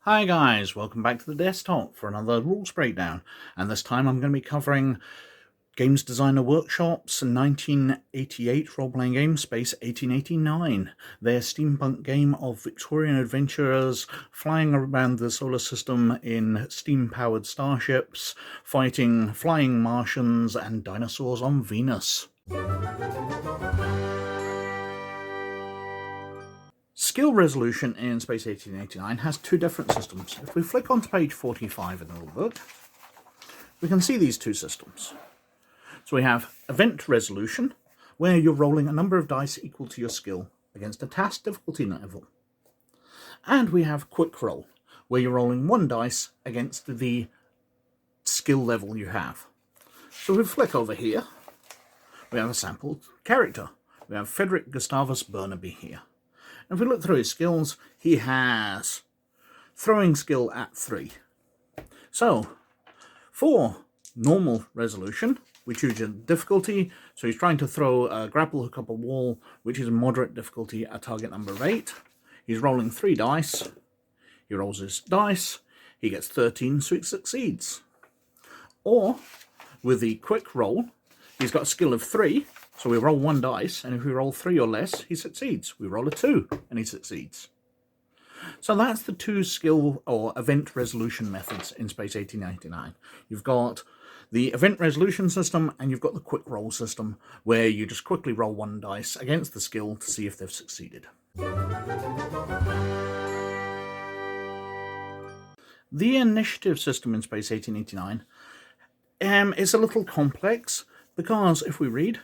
Hi guys, welcome back to the desktop for another rules breakdown, and this time I'm going to be covering Games Designer Workshop's 1988 role-playing game Space 1889, their steampunk game of Victorian adventurers flying around the solar system in steam-powered starships, fighting flying Martians and dinosaurs on Venus. Skill resolution in Space 1889 has two different systems. If we flick onto page 45 in the rulebook, we can see these two systems. So we have event resolution, where you're rolling a number of dice equal to your skill against a task difficulty level. And we have quick roll, where you're rolling one dice against the skill level you have. So if we flick over here, we have a sample character. We have Frederick Gustavus Burnaby here. And if we look through his skills, he has throwing skill at 3. So, for normal resolution, we choose a difficulty. So he's trying to throw a grapple hook up a wall, which is moderate difficulty at target number 8. He's rolling 3 dice. He rolls his dice. He gets 13, so he succeeds. Or, with the quick roll, he's got a skill of 3. So we roll 1 dice, and if we roll 3 or less, he succeeds. We roll a 2, and he succeeds. So that's the two skill or event resolution methods in Space 1899. You've got the event resolution system, and you've got the quick roll system, where you just quickly roll 1 dice against the skill to see if they've succeeded. The initiative system in Space 1889 is a little complex, because if we read,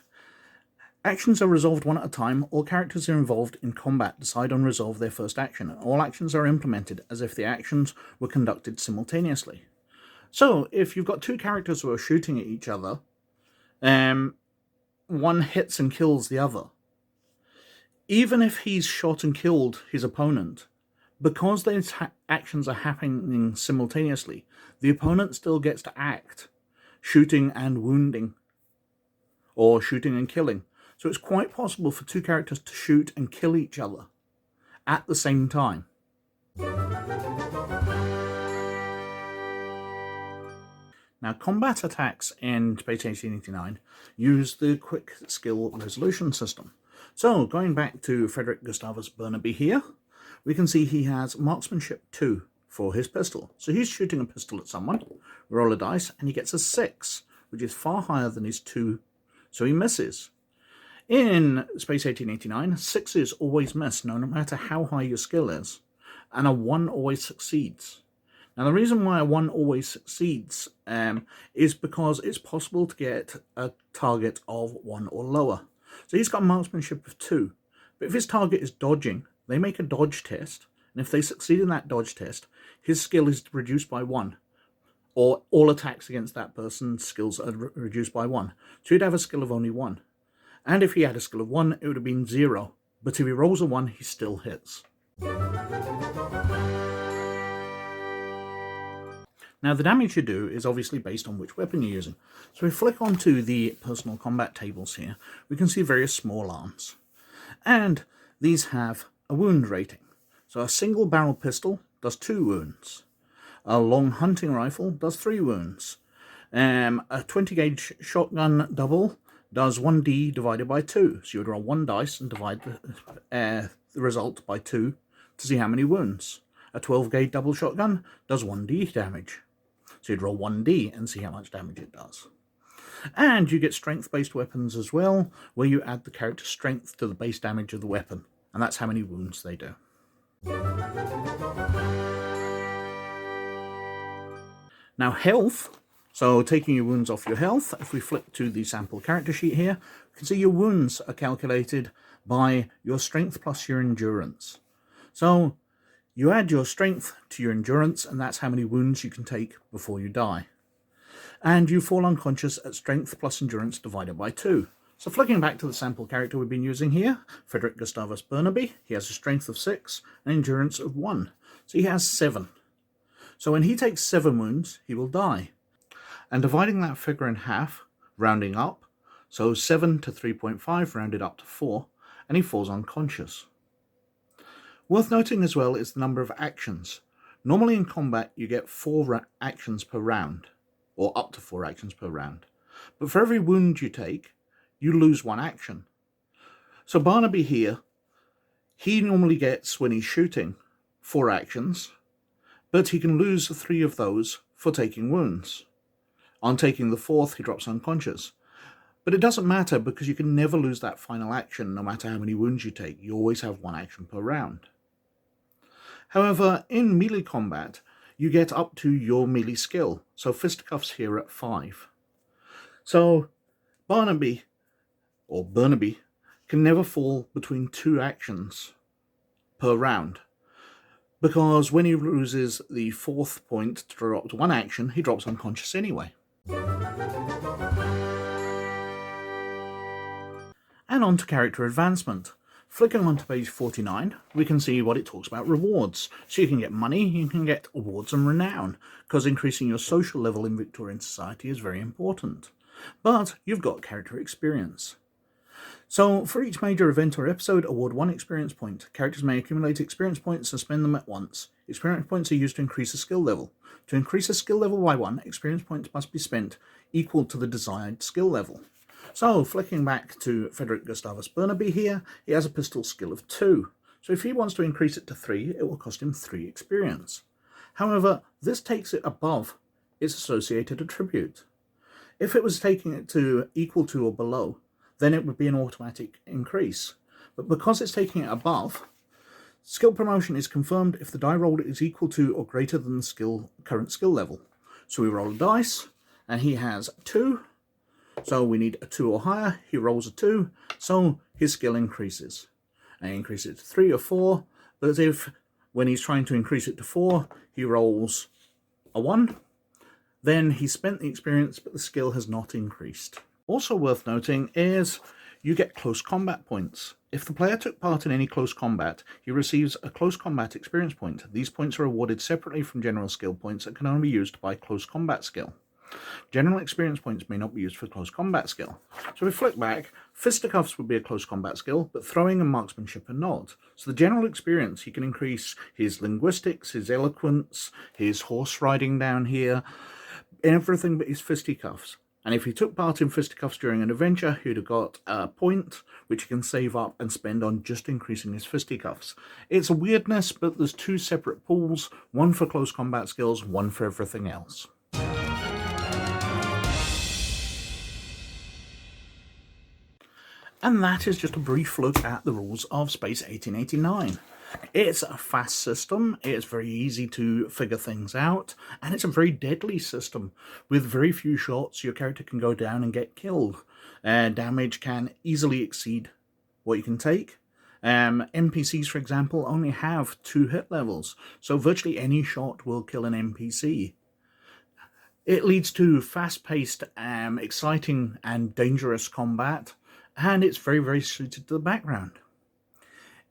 actions are resolved one at a time. All characters are involved in combat decide on resolve their first action. All actions are implemented as if the actions were conducted simultaneously. So, if you've got 2 characters who are shooting at each other, one hits and kills the other. Even if he's shot and killed his opponent, because those actions are happening simultaneously, the opponent still gets to act, shooting and wounding, or shooting and killing. So it's quite possible for 2 characters to shoot and kill each other at the same time. Now, combat attacks in Space 1889 use the quick skill resolution system. So, going back to Frederick Gustavus Burnaby here, we can see he has marksmanship 2 for his pistol. So he's shooting a pistol at someone, we roll a dice, and he gets a 6, which is far higher than his 2, so he misses. In Space 1889, 6s always miss, no matter how high your skill is, and a 1 always succeeds. Now, the reason why a 1 always succeeds is because it's possible to get a target of 1 or lower. So he's got marksmanship of 2, but if his target is dodging, they make a dodge test, and if they succeed in that dodge test, his skill is reduced by 1, or all attacks against that person's skills are reduced by 1. So he'd have a skill of only 1. And if he had a skill of 1, it would have been 0. But if he rolls a 1, he still hits. Now, the damage you do is obviously based on which weapon you're using. So if we flick onto the personal combat tables here, we can see various small arms. And these have a wound rating. So a single barrel pistol does 2 wounds. A long hunting rifle does 3 wounds. A 20 gauge shotgun double does 1d divided by 2. So you would roll 1 dice and divide the result by 2 to see how many wounds. A 12 gauge double shotgun does 1d damage. So you'd roll 1d and see how much damage it does. And you get strength-based weapons as well, where you add the character's strength to the base damage of the weapon. And that's how many wounds they do. Now, health. So, taking your wounds off your health, if we flip to the sample character sheet here, you can see your wounds are calculated by your strength plus your endurance. So, you add your strength to your endurance, and that's how many wounds you can take before you die. And you fall unconscious at strength plus endurance divided by 2. So, flicking back to the sample character we've been using here, Frederick Gustavus Burnaby, he has a strength of 6 and endurance of 1. So, he has 7. So, when he takes 7 wounds, he will die. And dividing that figure in half, rounding up, so 7 to 3.5 rounded up to 4, and he falls unconscious. Worth noting as well is the number of actions. Normally in combat you get 4 actions per round, or up to 4 actions per round. But for every wound you take, you lose 1 action. So Barnaby here, he normally gets, when he's shooting, 4 actions, but he can lose 3 of those for taking wounds. On taking the 4th, he drops unconscious. But it doesn't matter because you can never lose that final action no matter how many wounds you take. You always have 1 action per round. However, in melee combat, you get up to your melee skill. So fisticuffs here at 5. So Burnaby can never fall between 2 actions per round, because when he loses the 4th point to drop to 1 action, he drops unconscious anyway. And on to character advancement. Flicking on to page 49, we can see what it talks about rewards. So you can get money, you can get awards and renown, because increasing your social level in Victorian society is very important. But you've got character experience. So for each major event or episode, award 1 experience point. Characters may accumulate experience points and spend them at once. Experience points are used to increase a skill level. To increase a skill level by 1, experience points must be spent equal to the desired skill level. So, flicking back to Frederick Gustavus Burnaby here, he has a pistol skill of 2. So if he wants to increase it to 3, it will cost him 3 experience. However, this takes it above its associated attribute. If it was taking it to equal to or below, then it would be an automatic increase. But because it's taking it above, skill promotion is confirmed if the die rolled is equal to or greater than the current skill level. So we roll a dice, and he has 2. So we need a 2 or higher. He rolls a 2, so his skill increases. And he increases it to 3 or 4, but if when he's trying to increase it to 4, he rolls a 1, then he spent the experience, but the skill has not increased. Also worth noting is you get close combat points. If the player took part in any close combat, he receives a close combat experience point. These points are awarded separately from general skill points that can only be used by close combat skill. General experience points may not be used for close combat skill. So if we flick back, fisticuffs would be a close combat skill, but throwing and marksmanship are not. So the general experience, he can increase his linguistics, his eloquence, his horse riding down here, everything but his fisticuffs. And if he took part in fisticuffs during an adventure, he'd have got a point which he can save up and spend on just increasing his fisticuffs. It's a weirdness, but there's 2 separate pools, one for close combat skills, one for everything else. And that is just a brief look at the rules of Space 1889. It's a fast system, it's very easy to figure things out, and it's a very deadly system. With very few shots, your character can go down and get killed. Damage can easily exceed what you can take. NPCs, for example, only have 2 hit levels, so virtually any shot will kill an NPC. It leads to fast-paced, exciting and dangerous combat, and it's very, very suited to the background.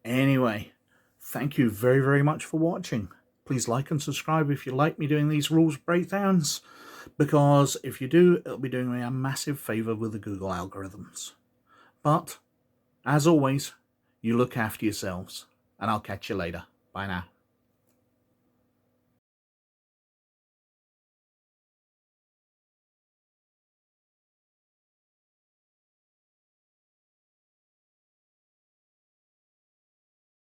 Anyway, thank you very, very much for watching. Please like and subscribe if you like me doing these rules breakdowns, because if you do, it'll be doing me a massive favour with the Google algorithms. But, as always, you look after yourselves, and I'll catch you later. Bye now.